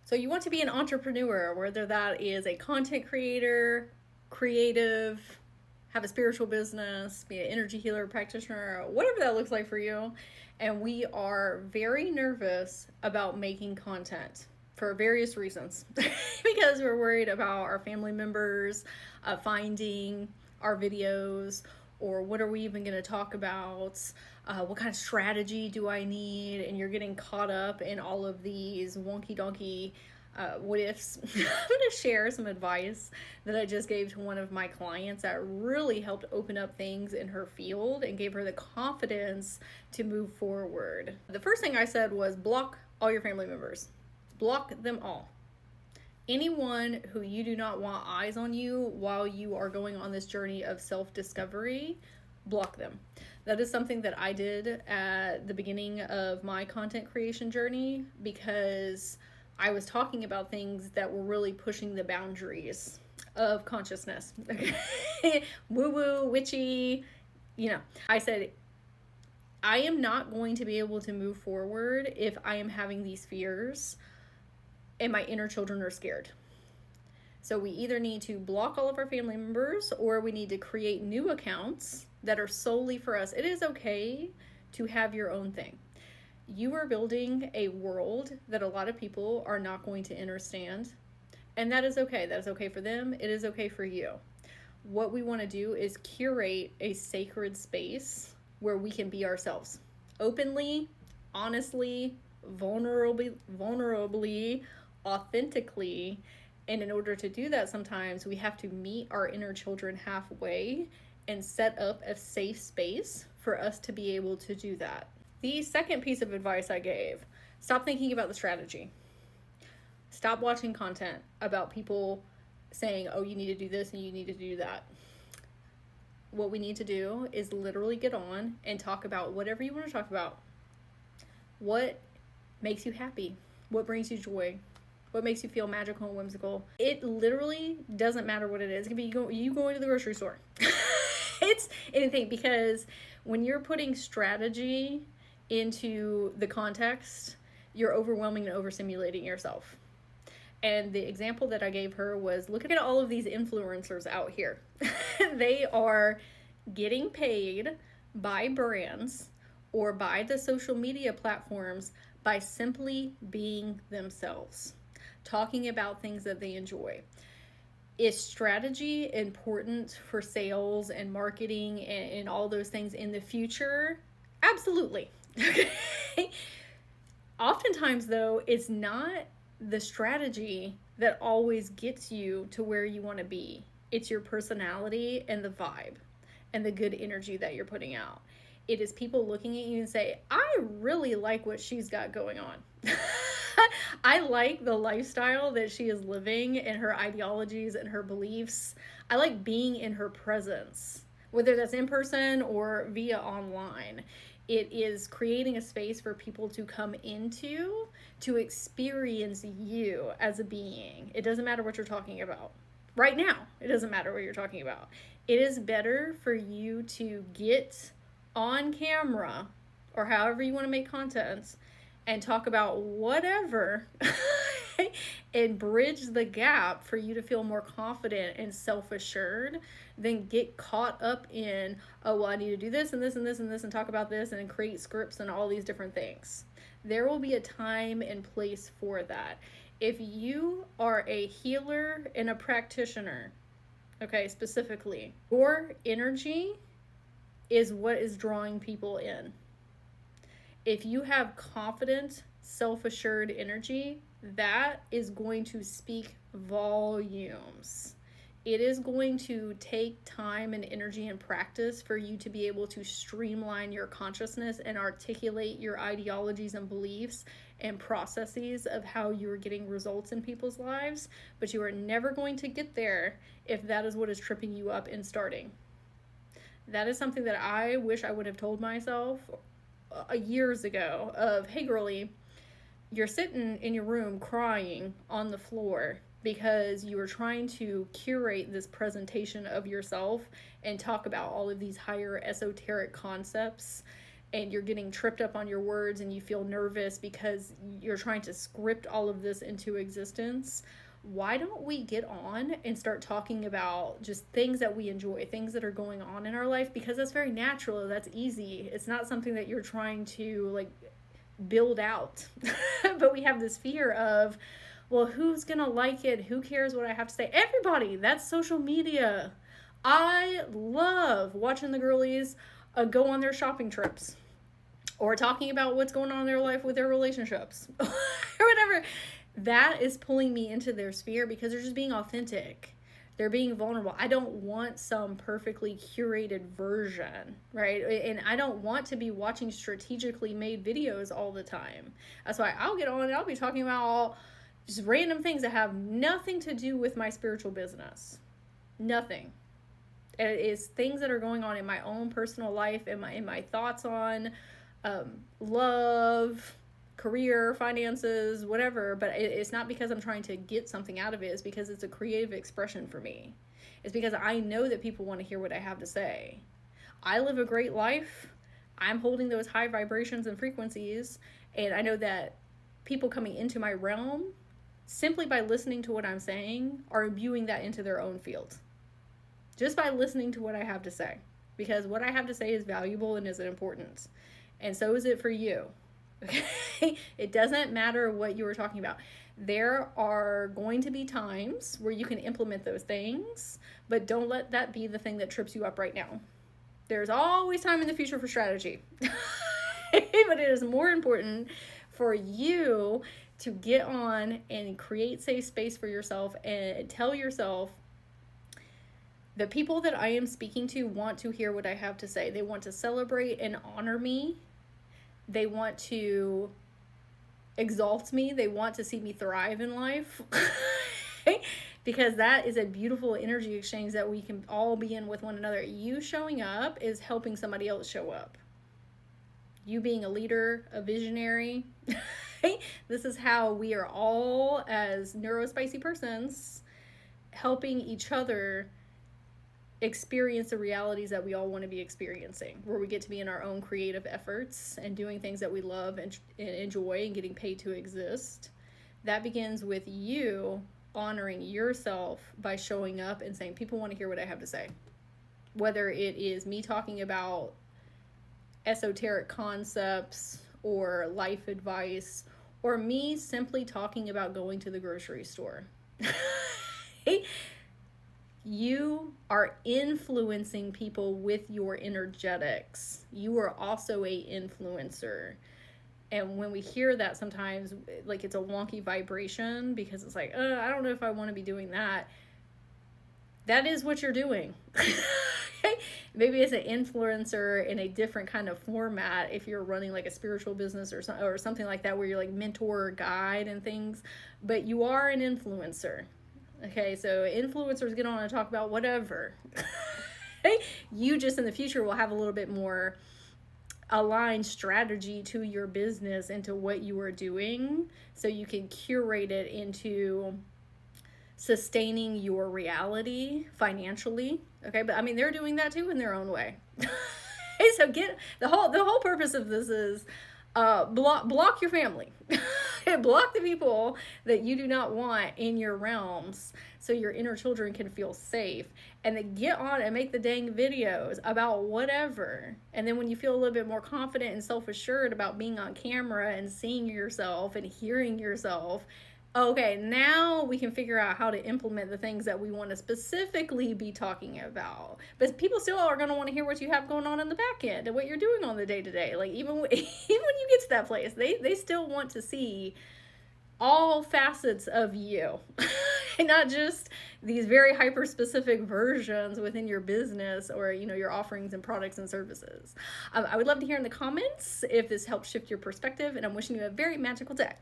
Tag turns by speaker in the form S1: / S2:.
S1: So you want to be an entrepreneur, whether that is a content creator, creative, have a spiritual business, be an energy healer, practitioner, whatever that looks like for you. And we are very nervous about making content for various reasons. Because we're worried about our family members finding our videos, or what are we even going to talk about? What kind of strategy do I need? And you're getting caught up in all of these wonky donkey what ifs. I'm going to share some advice that I just gave to one of my clients that really helped open up things in her field and gave her the confidence to move forward. The first thing I said was block all your family members. Block them all. Anyone who you do not want eyes on you while you are going on this journey of self-discovery, block them. That is something that I did at the beginning of my content creation journey, because I was talking about things that were really pushing the boundaries of consciousness. Woo-woo, witchy, I said, I am not going to be able to move forward if I am having these fears and my inner children are scared. So we either need to block all of our family members, or we need to create new accounts that are solely for us. It is okay to have your own thing. You are building a world that a lot of people are not going to understand, and that is okay. That is okay for them. It is okay for you. What we want to do is curate a sacred space where we can be ourselves openly, honestly, vulnerably, authentically. And in order to do that, sometimes we have to meet our inner children halfway and set up a safe space for us to be able to do that. The second piece of advice I gave: stop thinking about the strategy. Stop watching content about people saying, oh, you need to do this and you need to do that. What we need to do is literally get on and talk about whatever you want to talk about. What makes you happy? What brings you joy? What makes you feel magical and whimsical? It literally doesn't matter what it is. It could be you going to the grocery store. It's anything, because when you're putting strategy into the context, you're overwhelming and overstimulating yourself. And the example that I gave her was, look at all of these influencers out here. They are getting paid by brands or by the social media platforms by simply being themselves, talking about things that they enjoy. Is strategy important for sales and marketing and all those things in the future? Absolutely. Oftentimes, though, it's not the strategy that always gets you to where you want to be. It's your personality and the vibe and the good energy that you're putting out. It is people looking at you and say, I really like what she's got going on. I like the lifestyle that she is living and her ideologies and her beliefs. I like being in her presence, whether that's in person or via online. It is creating a space for people to come into, to experience you as a being. It doesn't matter what you're talking about. Right now, it doesn't matter what you're talking about. It is better for you to get on camera, or however you want to make content, and talk about whatever and bridge the gap for you to feel more confident and self-assured than get caught up in, oh, well, I need to do this and this and this and this and talk about this and create scripts and all these different things. There will be a time and place for that. If you are a healer and a practitioner, okay, specifically, your energy is what is drawing people in. If you have confident, self-assured energy, that is going to speak volumes. It is going to take time and energy and practice for you to be able to streamline your consciousness and articulate your ideologies and beliefs and processes of how you are getting results in people's lives, but you are never going to get there if that is what is tripping you up in starting. That is something that I wish I would have told myself years ago of, hey girlie, you're sitting in your room crying on the floor because you were trying to curate this presentation of yourself and talk about all of these higher esoteric concepts and you're getting tripped up on your words and you feel nervous because you're trying to script all of this into existence, why don't we get on and start talking about just things that we enjoy, things that are going on in our life? Because that's very natural. That's easy. It's not something that you're trying to like build out. But we have this fear of, well, who's going to like it? Who cares what I have to say? Everybody. That's social media. I love watching the girlies go on their shopping trips or talking about what's going on in their life with their relationships or whatever. That is pulling me into their sphere because they're just being authentic. They're being vulnerable. I don't want some perfectly curated version, right? And I don't want to be watching strategically made videos all the time. That's why I'll get on and I'll be talking about all just random things that have nothing to do with my spiritual business. Nothing. It is things that are going on in my own personal life and my thoughts on love, career, finances, whatever. But it's not because I'm trying to get something out of it. It's because it's a creative expression for me. It's because I know that people want to hear what I have to say. I live a great life. I'm holding those high vibrations and frequencies. And I know that people coming into my realm, simply by listening to what I'm saying, are imbuing that into their own field. Just by listening to what I have to say. Because what I have to say is valuable and is important. And so is it for you. Okay? It doesn't matter what you were talking about. There are going to be times where you can implement those things, but don't let that be the thing that trips you up right now. There's always time in the future for strategy. But it is more important for you to get on and create safe space for yourself and tell yourself, the people that I am speaking to want to hear what I have to say. They want to celebrate and honor me. They want to exalt me. They want to see me thrive in life. Because that is a beautiful energy exchange that we can all be in with one another. You showing up is helping somebody else show up. You being a leader, a visionary. This is how we are all, as neurospicy persons, helping each other experience the realities that we all want to be experiencing, where we get to be in our own creative efforts and doing things that we love and enjoy and getting paid to exist. That begins with you honoring yourself by showing up and saying, people want to hear what I have to say. Whether it is me talking about esoteric concepts or life advice, or me simply talking about going to the grocery store. You are influencing people with your energetics. You are also a influencer. And when we hear that, sometimes like it's a wonky vibration because it's like, I don't know if I want to be doing that. That is what you're doing. Maybe as an influencer in a different kind of format, if you're running like a spiritual business or something like that, where you're like mentor or guide and things, but you are an influencer. Okay, so influencers get on and talk about whatever. You just in the future will have a little bit more aligned strategy to your business and to what you are doing, so you can curate it into sustaining your reality financially. Okay, but I mean, they're doing that too in their own way. So get the whole purpose of this is block your family. Block the people that you do not want in your realms, so your inner children can feel safe, and then get on and make the dang videos about whatever. And then when you feel a little bit more confident and self-assured about being on camera and seeing yourself and hearing yourself, okay, now we can figure out how to implement the things that we want to specifically be talking about. But people still are going to want to hear what you have going on in the back end and what you're doing on the day-to-day. Like even when you get to that place, they still want to see all facets of you. And not just these very hyper-specific versions within your business or, your offerings and products and services. I would love to hear in the comments if this helps shift your perspective, and I'm wishing you a very magical day.